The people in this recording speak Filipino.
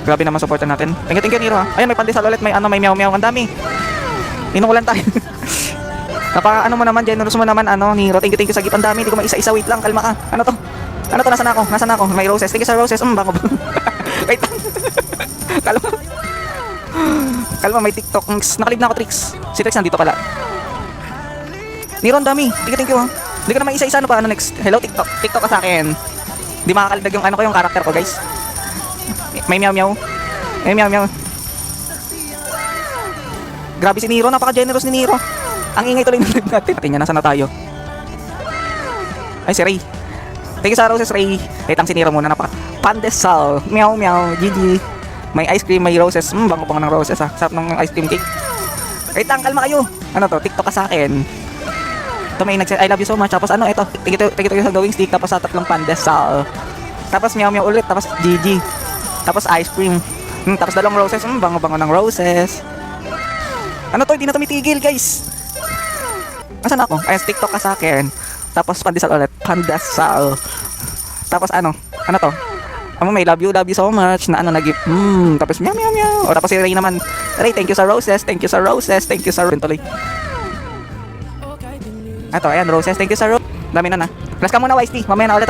Grabe naman supportan natin. Thank you Nero ha. Ayan, may pandesal ulit, may ano, may meow meow. Ang dami. Inuulan tayo. Napaka ano mo naman, generous mo naman, ano, Nero. Thank you sa gift. Ang dami, hindi ko maisa-isa. Wait lang, kalma ka. Ano to? Ano to? Nasaan ako? Nasaan ako? May roses. Thank you sa roses. Bango ba? Wait lang. Kalma. Kalma, may TikTok. Nakalib na ako, Trix. Si Trix nandito pala. Nero, ang dami. Thank you ha. Hindi ko na maisa-isa. Ano pa? Ano next? Hello, TikTok. TikTok ka sa akin. Hindi makakalagdag yung ano ko, yung karakter ko, guys. May meow meow. May meow meow. Grabe si Nero, napaka-generous ni Nero. Ang ingay tuloy ng live natin. Tingnan, nasa na tayo? Ay, si Ray. Thank you sa roses, Ray. Wait lang, si Nero muna, pandesal. Meow meow, GG. May ice cream, may roses. Bango-bango ng roses ha. Sarap ng ice cream cake. Wait lang, kalma kayo. Ano to? TikTok ka sa akin. Ito may nag-say, I love you so much. Tapos ano, ito. Tingin ito sa glowing stick. Tapos sa tatlong pandesal. Tapos meow meow ulit. Tapos GG. Tapos ice cream. Tapos dalawang roses. Bango-bango ng roses. Ano to? Hindi na tumitigil, guys. Asan ako? Ay, TikTok ka sa akin. Tapos pandesal ulit. Pandesal. Tapos ano? Ano to? May love you so much. Na ano, nag-gift. Tapos meow meow meow. O tapos si Ray naman. Ray, thank you sa roses. Thank you sa roses. Thank you sa tuloy. Ito, ayan, roses. Thank you sa roses. Dami na na. Plus ka muna, YST. Mamaya na ulit.